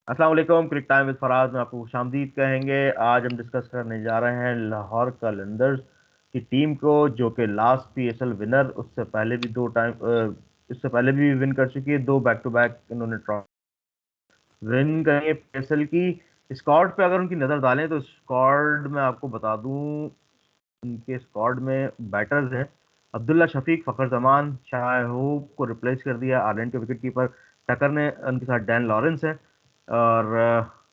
अस्सलाम वालेकुम। क्रिक time with Faraz में आपको खुशामदीद कहेंगे। आज हम डिस्कस करने जा रहे हैं लाहौर कलंदर्स की टीम को, जो कि लास्ट पीएसएल विनर, उससे पहले भी विन कर चुकी है। दो बैक टू बैक इन्होंने विन करी है पीएसएल की। स्क्वाड पे अगर उनकी नज़र डालें तो स्क्वाड में आपको बता दूं, उनके स्क्वाड में बैटर्स हैं अब्दुल्ला शफीक, फखर जमान, शाहूब को रिप्लेस कर दिया आयरलैंड के विकेट कीपर टकर ने। उनके साथ डैन लॉरेंस है और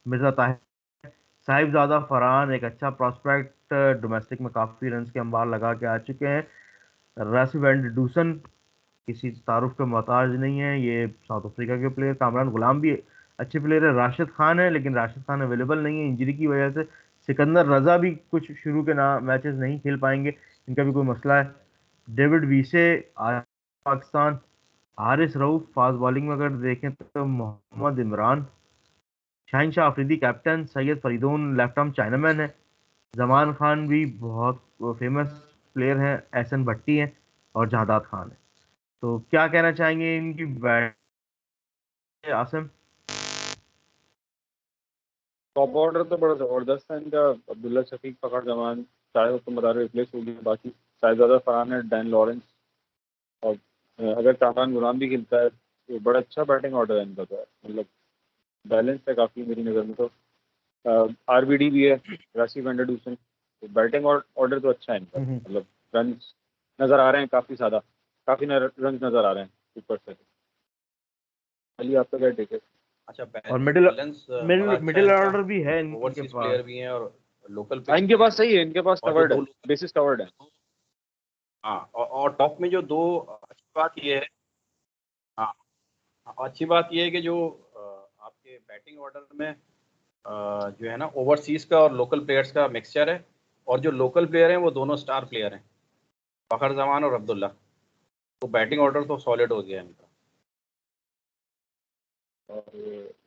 मिर्जा ताहिर। साहिबजादा फरहान एक अच्छा प्रॉस्पेक्ट, डोमेस्टिक में काफ़ी रन के अंबार लगा के आ चुके हैं। रासिब एंड डूसन किसी तारुफ के मोहताज नहीं है, ये साउथ अफ्रीका के प्लेयर। कामरान गुलाम भी अच्छे प्लेयर है। राशिद खान है, लेकिन राशिद खान अवेलेबल नहीं है इंजरी की वजह से। सिकंदर रजा भी कुछ शुरू के ना मैचेस नहीं खेल पाएंगे, इनका भी कोई मसला है। David Wiese Pakistan. Haris Rauf fast bowling में अगर देखें तो Mohammad Imran. Shaheen Shah Afridi captain. Syed Fareedoon left arm chinaman है। जमान खान भी बहुत फेमस प्लेयर हैं। एहसन भट्टी हैं और जहादात खान है। तो क्या कहना चाहेंगे इनकी बैट, आसिम? टॉप ऑर्डर तो बड़ा जबरदस्त है इनका। अब्दुल्ला शफीक, फखर जमान, चाहे तुम बता रहे रिप्लेस हो गई, बाकी साहिबजादा फरहान है, डैन लॉरेंस और अगर कामरान गुलाम भी खेलता है तो बड़ा अच्छा बैटिंग ऑर्डर है इनका। तो मतलब बैलेंस है काफ़ी मेरी नज़र में। तो आरबीडी भी है, राशि वेंडरडूसन। तो बैटिंग ऑर्डर तो अच्छा है इनका। मतलब रन नज़र आ रहे हैं काफ़ी ज़्यादा, काफ़ी रन नज़र आ रहे हैं ऊपर से। चलिए आपका क्या टेक है? अच्छा, और मिडिल बैलेंस बड़ा मिडिल अच्छा है मिडिल इनका। ऑर्डर भी है इनके ओवरसीज पास। प्लेयर भी हैं और लोकल इनके प्लेयर भी पास हैं। सही है, इनके पास और जो कवर्ड दो है, लोकल, बेसिस कवर्ड है। हाँ, और टॉप में जो दो, अच्छी बात ये है, हाँ, अच्छी बात ये है कि जो आपके बैटिंग ऑर्डर में जो है ना, ओवरसीज का और लोकल प्लेयर्स का मिक्सचर है। और जो लोकल प्लेयर हैं वो दोनों स्टार प्लेयर हैं, फखर जमान और अब्दुल्ला। तो बैटिंग ऑर्डर तो सॉलिड हो गया है इनका। और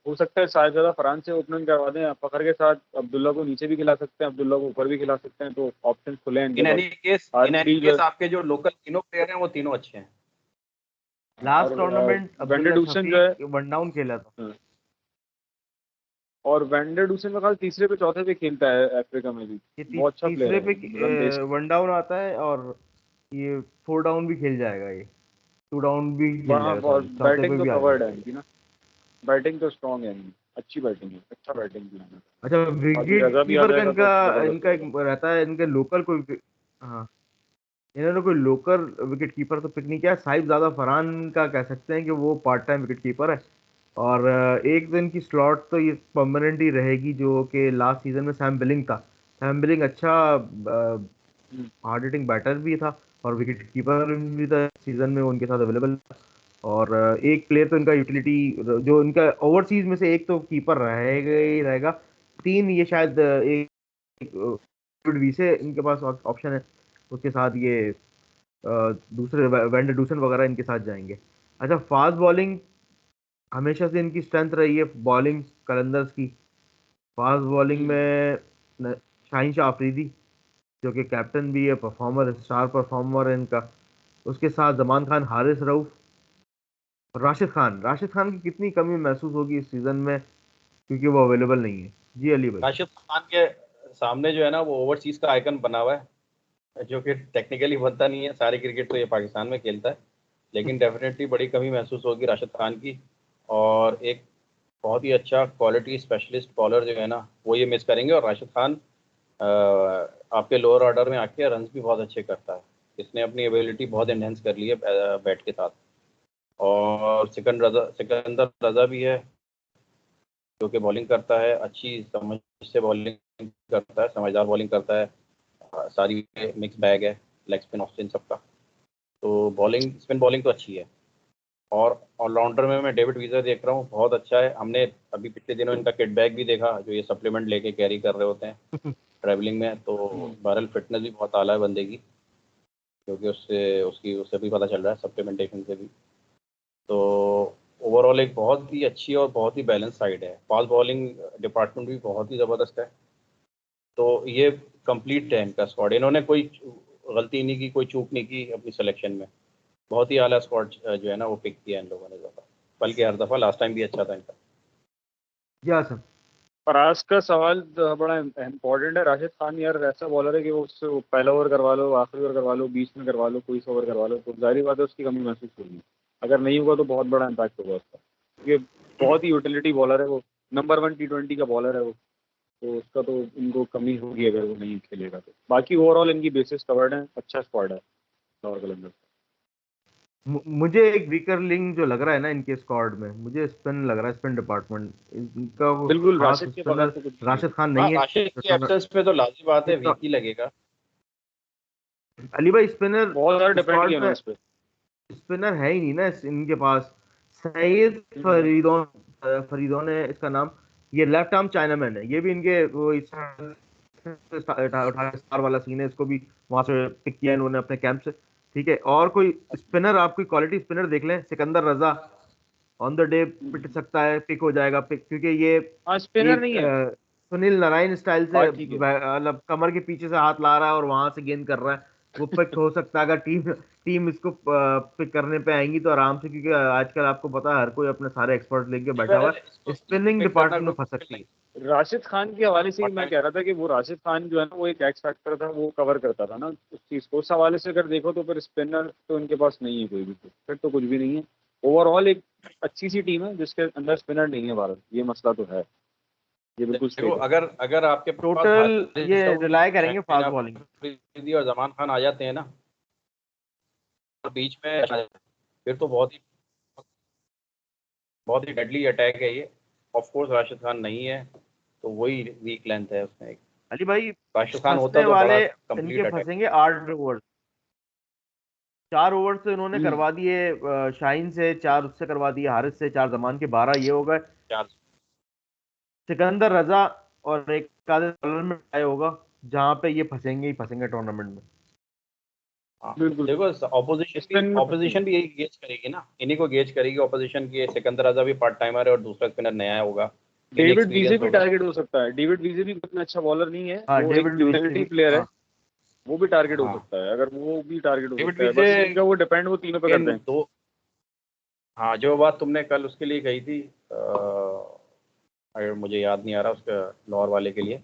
हो सकता है शाहजादा फरहान से ओपनिंग करवा दें। फखर के साथ अब्दुल्ला को नीचे भी खिला सकते हैं, अब्दुल्ला को ऊपर भी खिला सकते हैं। तो ऑप्शन खुले हैं इनके इन पास। Any case in any RBD case आपके जो लोकल तीनों प्लेयर हैं वो तीनों अच्छे हैं। लास्ट और टूर्नामेंट अब्दुल्ला वेंडरडूसन जो है, शफीक वन डाउन खेला था। हाँ, और वेंडरडूसन का ख्याल तीसरे पे चौथे पे खेलता है अफ्रीका में भी। ये बहुत अच्छा प्लेयर तीसरे है, पे रन बेस्ड। वन डाउन आता है, और ये फोर डाउन भी खेल जाएगा, ये टू डाउन भी खेल वहाँ जाएगा, और सॉरी चौथे पे बैटिंग तो भी आ कवर्ड है जाएगा। इनकी ना। बैटिंग तो स्ट्रॉन्ग है इनकी, अच्छी बैटिंग है, अच्छा बैटिंग भी है। अच्छा, बाकी विकेट रजा भी आ कीपर का जाएगा इनका तो जबरदस्त इनका रहेगा। एक रहता है, इनके लोकल कोई। हाँ, इन्होंने कोई लोकल विकेट कीपर तो पिक नहीं किया। साहिबजादा फरहान का कह सकते हैं कि वो पार्ट टाइम विकेट कीपर है। और एक दिन की स्लॉट तो ये परमानेंट ही रहेगी, जो कि लास्ट सीजन में सैम बिलिंग था। सैम बिलिंग अच्छा हम्म, हार्ड हिटिंग बैटर भी था और विकेट कीपर भी था सीजन में, वो उनके साथ अवेलेबल था। और एक प्लेयर तो इनका यूटिलिटी, जो इनका ओवरसीज में से एक तो कीपर रहेगा ही रहेगा। तीन ये शायद वी से इनके पास ऑप्शन है। उसके साथ ये दूसरे वेंडर डूसन वगैरह इनके साथ जाएंगे। अच्छा, फास्ट बॉलिंग हमेशा से इनकी स्ट्रेंथ रही है, बॉलिंग कलंदर्स की। फास्ट बॉलिंग हम्म। में शाहिन शाह अफरीदी, जो कि कैप्टन भी है, परफॉर्मर, स्टार परफॉर्मर है इनका। उसके साथ जमान खान, हारिस रऊफ और राशिद खान की कितनी कमी महसूस होगी इस सीजन में, क्योंकि वो अवेलेबल नहीं है। जी अली भाई। राशिद खान के सामने जो है ना, वो ओवरसीज का आइकन बना हुआ है, जो कि टेक्निकली बनता नहीं है। सारी क्रिकेट तो ये पाकिस्तान में खेलता है, लेकिन डेफिनेटली बड़ी कमी महसूस होगी राशिद खान की। और एक बहुत ही अच्छा क्वालिटी स्पेशलिस्ट बॉलर जो है ना, वो ये मिस करेंगे। और राशिद खान आपके लोअर ऑर्डर में आके रन्स भी बहुत अच्छे करता है। इसने अपनी एबिलिटी बहुत एनहेंस कर ली है बैट के साथ। और सिकंदर रजा भी है, जो कि बॉलिंग करता है, अच्छी समझ से बॉलिंग करता है, समझदार बॉलिंग करता है। सारी मिक्स बैग है, लेग स्पिन ऑफ स्पिन सबका। तो बॉलिंग, स्पिन बॉलिंग तो अच्छी है। और ऑलराउंडर में मैं डेविड वीजर देख रहा हूँ, बहुत अच्छा है। हमने अभी पिछले दिनों इनका किट बैग भी देखा, जो ये सप्लीमेंट लेके कैरी कर रहे होते हैं ट्रैवलिंग में। तो हम्म। बहरहाल फिटनेस भी बहुत आला है बंदे की, क्योंकि उससे भी पता चल रहा है, सप्लीमेंटेशन से भी। तो ओवरऑल एक बहुत ही अच्छी और बहुत ही बैलेंस साइड है। फास्ट बॉलिंग डिपार्टमेंट भी बहुत ही ज़बरदस्त है। तो ये कंप्लीट है इनका स्क्वाड। इन्होंने कोई गलती नहीं की, कोई चूक नहीं की अपनी सिलेक्शन में। बहुत ही आला स्क्वाड जो है ना, वो पिक किया इन लोगों ने ज़्यादा, बल्कि हर दफ़ा लास्ट टाइम भी अच्छा था इनका। या सर। फराज का सवाल बड़ा इम्पोर्टेंट है। राशिद खान यार ऐसा बॉलर है कि वो उससे पहला ओवर करवा लो, आखिरी ओवर करवा लो, बीच में करवा लो, कोई सा ओवर करवा लो, तो जाहिर बात है उसकी कमी महसूस होगी। अगर नहीं होगा तो बहुत बड़ा इम्पैक्ट होगा उसका, क्योंकि बहुत ही यूटिलिटी बॉलर है वो, नंबर 1 T20 का बॉलर है वो। तो उसका तो इनको कमी होगी अगर वो नहीं खेलेगा तो। बाकी ओवरऑल इनकी बेसिस कवर्ड है, अच्छा स्क्वाड है लाहौर कलंदर्स। मुझे एक वीकर लिंक जो लग रहा है ना इनके स्क्वाड में, मुझे स्पिन लग रहा है, स्पिन डिपार्टमेंट इनका वो बिल्कुल, खास राशिद के बगैर स्पिनर तो कुछ भी नहीं राशिद खान हाँ, नहीं है। राशिद तो की एब्सेंस पे तो लाजिम बात है तो वीक ही लगेगा। अली भाई स्पिनर बहुत ज़्यादा डिपेंड किया स्क्वाड ना में इस पे। स्पिनर है ही नहीं ना इनके पास। सईद फरीदोन, फरीदोन है इसका नाम। ये लेफ्ट आर्म चाइनामैन है, ये भी इनके वो उठा स्टार वाला सीन है, इसको भी वहां से पिक किया इन्होंने अपने कैंप से। ठीक है, और कोई स्पिनर आप कोई क्वालिटी स्पिनर देख लें, सिकंदर रजा ऑन द डे पिट सकता है, पिक हो जाएगा पिक, क्योंकि ये हाँ, स्पिनर एक नहीं है, सुनील नारायण स्टाइल से बात ठीक है। मतलब कमर के पीछे से हाथ ला रहा है और वहां से गेंद कर रहा है। वो पिक हो सकता है अगर टीम टीम इसको पिक करने पे आएंगी तो आराम से, क्योंकि आजकल आपको पता है हर कोई अपने सारे एक्सपर्ट लेके बैठा हुआ है, इसको स्पिनिंग पिक करना डिपार्टमेंट में कोई फंस मुश्किल सकती नहीं है। राशिद खान के हवाले से ही मैं है। कह रहा था कि वो राशिद खान जो है ना वो एक एक्स फैक्टर था, वो कवर करता था ना उस चीज़ को। उस हवाले से अगर देखो तो फिर स्पिनर तो इनके पास नहीं है कोई भी, फिर तो कुछ भी नहीं है। ओवरऑल एक अच्छी सी टीम है जिसके अंदर स्पिनर नहीं है भारत, ये मसला तो है, ये बिल्कुल देखो, स्ट्रेट है। अगर अगर आपके पास टोटल ये हारिस रऊफ, रिलाय करेंगे शाहिन फास्ट बॉलिंग। अफरीदी और जमान खान आ जाते हैं ना, और बीच में फिर तो बहुत ही डेडली अटैक है ये। ऑफ कोर्स राशिद खान नहीं है, तो वही वीक लेंथ है उसमें एक। अली भाई राशिद खान होता फंसने तो बड़ा वाले इनके कंप्लीट अटैक। फंसेंगे 8 ओवर, 4 ओवर से इन्होंने हम्म। करवा दिए शाहीन से, 4 उससे करवा दिए, हारिस से 4, जमान के 12, ये हो गए। चार। सिकंदर रजा और एक आधे बॉलर में टाई होगा, जहां पे ये फंसेंगे ही फंसेंगे टूर्नामेंट में। हाँ, बिल्कुल, देखो ऑपोजिशन भी स्पिन में फंसेंगे। ऑपोजिशन भी यही गेज करेगी ना, इन्हीं को गेज करेगी ऑपोजिशन की। सिकंदर रजा भी पार्ट टाइमर है और दूसरा स्पिनर नया होगा, डेविड वीजे इनएक्सपीरियंस भी होगा। टारगेट हो सकता है। डेविड वीजे भी उतना अच्छा बॉलर नहीं है, हाँ वो एक डेविड लुईस यूटिलिटी भी, प्लेयर है। हाँ। वो भी टारगेट हो हाँ, सकता है, अगर वो भी टारगेट हो डेविड सकता है, विजय बस इनका वो डिपेंड वो तीनों पे करते इन हैं। दो। हाँ, जो बात तुमने कल उसके लिए कही थी, अगर मुझे याद नहीं आ रहा उसका, लाहौर वाले के लिए,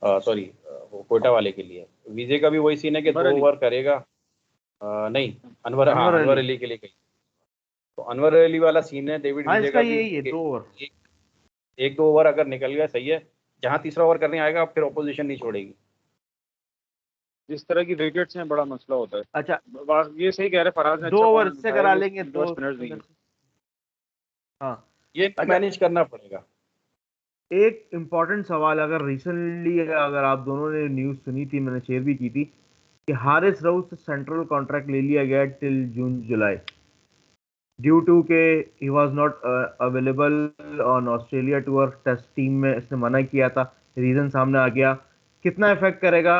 सॉरी, वो कोयटा वाले के लिए, विजय का भी वही सीन है कि अनवर 2 अली। ओवर करेगा। नहीं, अनवर अनवर अली, अली के लिए कही। तो अनवर अली वाला सीन है डेविड हाँ विजय इसका का भी यही है, कि 2 ओवर। एक, 1-2 ओवर अगर निकल गया सही है, जहां तीसरा ओवर करने आएगा फिर ऑपोजिशन नहीं छोड़ेगी। जिस तरह की विकेट्स हैं बड़ा मसला होता है। अच्छा, ये सही कह रहे हैं, फराज ने 2 अच्छा ओवर पॉइंट इससे उठाया करा कि लेंगे, इनके पास 2 स्पिनर्स नहीं स्पिनर है। से। हाँ। ये इनको अच्छा, मैनेज करना पड़ेगा। एक इम्पॉर्टेंट सवाल, अगर रिसेंटली अगर आप दोनों ने न्यूज़ सुनी थी, मैंने शेयर भी की थी, कि हारिस रऊफ से सेंट्रल कॉन्ट्रैक्ट ले लिया गया till June July, due to के he was not available on Australia tour test team में, इसने मना किया था, रीजन सामने आ गया। कितना इफेक्ट करेगा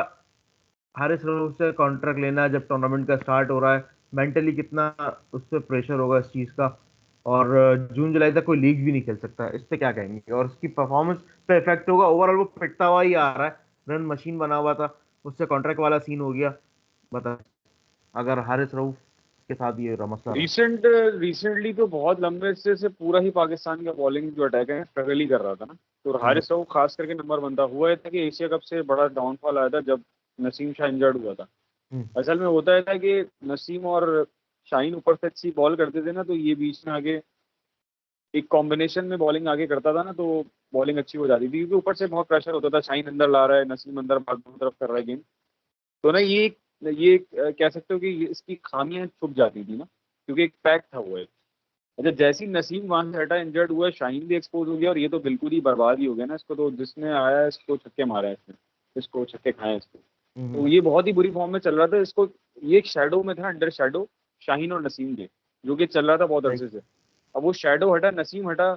हारिस रऊफ से कॉन्ट्रैक्ट लेना जब टूर्नामेंट का स्टार्ट हो रहा है? मेंटली कितना उस पर प्रेशर होगा इस चीज़ का? और जून जुलाई तक कोई लीग भी नहीं खेल सकता है, इस पे क्या कहेंगे? और उसकी परफॉर्मेंस पे इफेक्ट होगा, ओवरऑल वो पिटता हुआ ही आ रहा है, रन मशीन बना हुआ था, उससे कॉन्ट्रैक्ट वाला सीन हो गया। बता, अगर हारिस रऊफ के साथ ये मसला रहा। रिसेंटली तो बहुत लंबे से पूरा ही पाकिस्तान का बॉलिंग जो अटैक है स्ट्रगल ही कर रहा था ना। तो हम्म, हारिस रऊफ खास करके नंबर बनता हुआ है था कि एशिया कप से बड़ा डाउनफॉल आया था जब नसीम शाह इंजर्ड हुआ था। हम्म, असल में होता है था कि नसीम और शाहीन ऊपर से अच्छी बॉल करते थे ना, तो ये बीच में आगे एक कॉम्बिनेशन में बॉलिंग आगे करता था ना, तो बॉलिंग अच्छी हो जाती थी, क्योंकि ऊपर से बहुत प्रेशर होता था। शाहीन अंदर ला रहा है, नसीम अंदर भाग दोनों तरफ कर रहा है गेम। तो ना ये कह सकते हो कि इसकी खामियां छुप जाती थी ना, क्योंकि एक पैक था वो एक। अच्छा, जैसी नसीम वहां से हटा, इंजर्ड हुआ, शाहीन भी एक्सपोज हो गया, और ये तो बिल्कुल ही बर्बाद ही हो गया ना। इसको तो जिसने आया है इसको छक्के मारा है इसने, इसको छक्के खाए हैं इसको। हम्म, तो ये बहुत ही बुरी फॉर्म में चल रहा था इसको। ये एक शेडो में था, अंडर शेडो शाहीन और नसीम के, जो कि चल रहा था बहुत सही। अरसे से। अब वो शेडो हटा, नसीम हटा,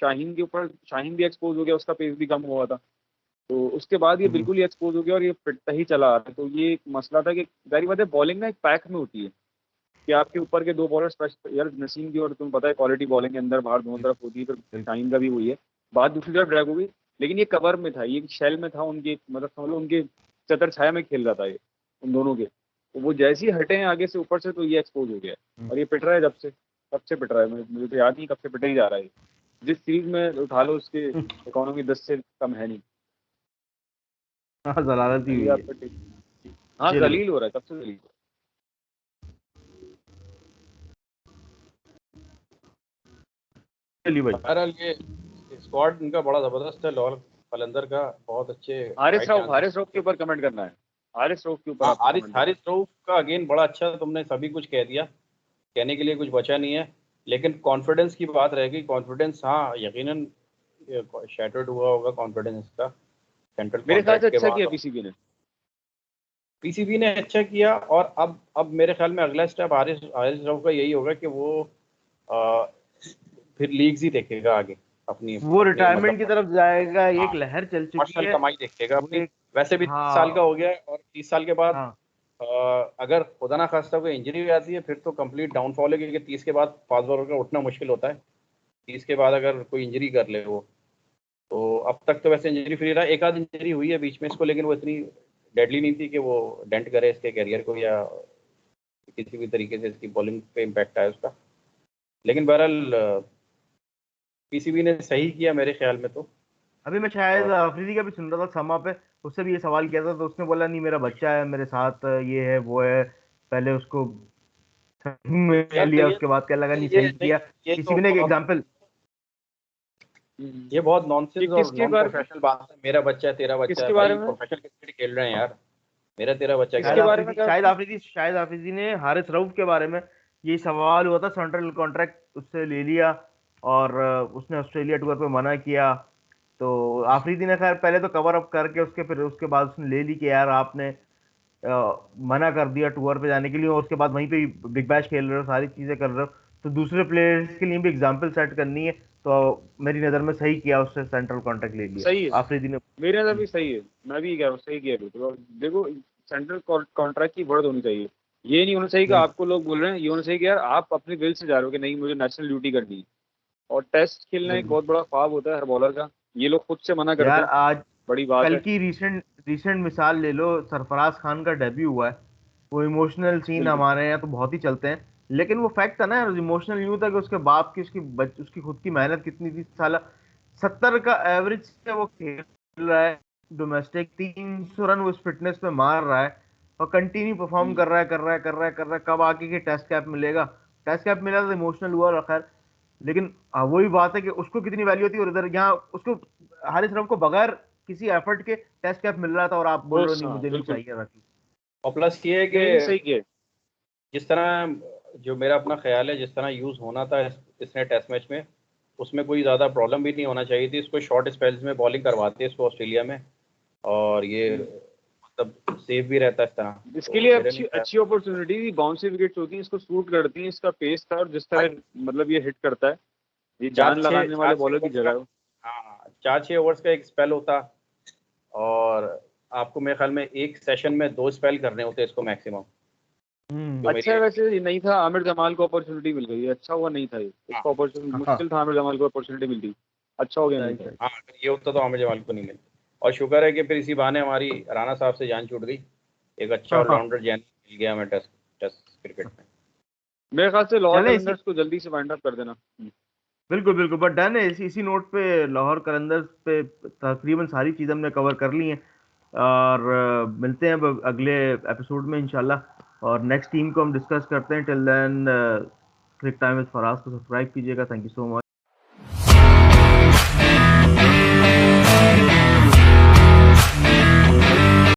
शाहीन के ऊपर शाहीन भी एक्सपोज हो गया, उसका पेस भी कम हुआ था। तो उसके बाद ये हम्म, बिल्कुल ही एक्सपोज हो गया और ये पिटता ही चला आ रहा है। तो ये एक मसला था कि जाहिर बात है बॉलिंग ना एक पैक में होती है, कि आपके ऊपर के दो बॉलर्स, यार नसीम की और तुम्हें पता है क्वालिटी बॉलिंग के अंदर बाहर दोनों तरफ होती है, फिर बिल्कुल। शाहीन का भी वही है। बात दूसरी तरफ ड्रैग हो गई, लेकिन ये कवर में था, ये शेल में था उनके, मतलब समझ लो उनके चतर छाया में खेल रहा था ये, उन दोनों के। तो वो जैसे ही हटे हैं आगे से ऊपर से, तो ये एक्सपोज हो गया है। हम्म। और ये पिट रहा है जब से, कब से पिट रहा है, मुझे तो याद नहीं कब से पिटे ही जा रहा है ये। जिस सीरीज में उठा लो उसकी इकोनॉमी 10 से कम है नहीं। हाँ जलालत ही हुई ये है। आपका ठीक। हाँ चलो जलील हो रहा है, कब से जलील हो चलिए भाई। बहरहाल ये स्क्वाड इनका बड़ा जबरदस्त है, लाहौर कलंदर का बहुत अच्छे रहा है। Wide chances. हारिस रऊफ के ऊपर कमेंट करना है, हारिस रऊफ के ऊपर हाँ, आपको हारिस कमेंट हारिस रऊफ का अगेन बड़ा अच्छा, तुमने सभी कुछ कह दिया, कहने के लिए कुछ बचा नहीं है। लेकिन कॉन्फिडेंस की बात रह गई। कॉन्फिडेंस हाँ यकीनन शैटर्ड हुआ होगा कॉन्फिडेंस इसका सेंट्रल मेरे ख्याल से कॉन्ट्रैक्ट के अच्छा बाद। किया पीसीबी ने। पीसीबी ने अच्छा किया, और अब मेरे ख्याल में अगला स्टेप हारिस हारिस रऊफ का यही होगा कि वो आ, फिर लीग्स ही देखेगा आगे, अपनी वो अपनी रिटायरमेंट की मतलब तरफ जाएगा, हाँ एक लहर चल चुकी कमर्शियल है। कमाई देखेगा वो अपनी। एक वैसे भी 30 साल का हाँ हो गया है, और 30 साल के बाद हाँ अगर खुदा ना खास्ता कोई इंजरी भी आती है फिर तो कंप्लीट डाउनफॉल है, क्योंकि 30 के बाद फास्ट बॉलर का उठना मुश्किल होता है। 30 के बाद अगर कोई इंजरी कर ले वो, तो अब तक तो वैसे इंजरी फ्री रहा। एक आध इंजरी हुई है बीच में इसको, लेकिन वो इतनी डेडली नहीं थी कि वो डेंट करे इसके करियर को या किसी भी तरीके से इसकी बॉलिंग पे इम्पैक्ट आया उसका। लेकिन बहरहाल पीसीबी ने सही किया मेरे ख्याल में तो। अभी मैं शायद और अफरीदी का भी सुन रहा था समा पे, उससे भी ये सवाल किया था तो उसने बोला नहीं मेरा बच्चा है मेरे साथ, ये है वो है, पहले उसको में यार लिया उसके बाद क्या लगा नहीं ये सही नहीं, किया। ये किसी तो भी ने एक बहुत एग्जाम्पल ये बहुत नॉनसेंस और किसके नॉन बारे में, प्रोफेशनल बात है। मेरा बच्चा है तेरा बच्चा है, किसके बारे भाई में, प्रोफेशनल क्रिकेट खेल रहे हैं यार, मेरा तेरा बच्चा क्या किसके है। बारे में क्या शायद आफरीदी ने हारिस रऊफ के बारे में ये सवाल हुआ था, सेंट्रल कॉन्ट्रैक्ट उससे ले लिया और उसने ऑस्ट्रेलिया टूर पे मना किया। तो आफरीदी ने खैर पहले तो कवर अप करके उसके फिर उसके बाद उसने ले ली कि यार आपने मना कर दिया टूर पे जाने के लिए, और उसके बाद वहीं पे ही बिग बैश खेल रहे हो, सारी चीजें कर रहे हो, तो दूसरे प्लेयर्स के लिए भी एग्जाम्पल सेट करनी है। तो मेरी नज़र में सही किया, उससे सेंट्रल कॉन्ट्रैक्ट ले लिया सही है। आफरीदी ने। मेरे अंदर भी सही है, मैं भी कह रहा हूँ सही किया बिल्कुल। और देखो सेंट्रल कॉन्ट्रैक्ट की वर्ड होनी चाहिए, ये नहीं होना चाहिए कि बिल्कुल आपको लोग बोल रहे हैं, ये होना चाहिए कि यार आप अपने दिल से जा रहे हो कि नहीं मुझे नेशनल ड्यूटी करनी है। और टेस्ट खेलना एक बिल्कुल। बहुत बड़ा ख्वाब होता है हर बॉलर का, ये लोग खुद से मना करते यार हैं, आज बड़ी बात कल है। की रीसेंट रीसेंट मिसाल ले लो, सरफराज खान का डेब्यू हुआ है, वो इमोशनल सीन बिल्कुल हमारे यहाँ तो बहुत ही चलते हैं, लेकिन वो फैक्ट था ना, इमोशनल यूं था कि उसके बाप की उसकी खुद की मेहनत कितनी थी। साला 70 का एवरेज से वो खेल रहा है डोमेस्टिक, 300 रन वो इस फिटनेस पे मार रहा है और कंटिन्यू परफॉर्म कर रहा है कर रहा है कर रहा है कर रहा है। कब आके के टेस्ट कैप मिलेगा? टेस्ट कैप मिला तो इमोशनल हुआ और खैर, लेकिन वही बात है कि उसको कितनी वैल्यू होती है, और इधर यहाँ उसको हारिस रऊफ को बगैर किसी एफर्ट के टेस्ट कैप मिल रहा था और आप बोल रहे हो बस नहीं हाँ मुझे नहीं बिल्कुल। चाहिए रखी। और प्लस ये है नहीं नहीं कि सही किया। जिस तरह, जो मेरा अपना ख्याल है, जिस तरह यूज़ होना था इसने टेस्ट मैच में, उसमें कोई ज़्यादा प्रॉब्लम भी नहीं होना चाहिए थी। इसको शॉर्ट स्पेल्स में बॉलिंग करवाते हैं इसको ऑस्ट्रेलिया में, और ये मतलब सेफ भी रहता है इस तरह। इसके तो लिए मेरे अच्छी नहीं ख्याल। अच्छी अपॉर्चुनिटी थी, बाउंसी विकेट्स होती हैं, इसको सूट करती हैं, इसका पेस था और जिस तरह मतलब ये हिट करता है, ये जान लगाने वाले चार छः बॉलर की ओवर्स का, जगह है। हाँ 4-6 ओवर्स का एक स्पेल होता, और आपको मेरे ख्याल में एक सेशन में 2 स्पेल करने होते हैं इसको मैक्सिमम, जो अच्छा मेरी है, वैसे ये नहीं था, आमिर जमाल को अपॉर्चुनिटी मिल गई है, अच्छा हुआ नहीं था ये, हाँ इसको अपॉर्चुनिटी हाँ मुश्किल था आमिर जमाल को अपॉर्चुनिटी मिलती, अच्छा हो गया नहीं सही था। सही। हाँ, अगर ये होता तो आमिर जमाल को नहीं मिलती। और शुक्र है कि फिर इसी बहाने हमारी राणा साहब से जान छूट गई, एक अच्छा हाँ हाँ। ऑलराउंडर जैन मिल गया हमें टेस्ट टेस्ट क्रिकेट में। मेरे ख्याल से लाहौर चले इसी कलंदर्स को जल्दी से वाइंड अप कर देना। बिल्कुल बिल्कुल, बट डन है, इसी नोट पे लाहौर कलंदर्स पे तकरीबन सारी चीज़ हमने कवर कर ली हैं, और मिलते हैं अब अगले एपिसोड में इंशाल्लाह, और नेक्स्ट टीम को हम डिस्कस करते हैं। Till then crick time with Faraz को सब्सक्राइब कीजिएगा। Thank you so much.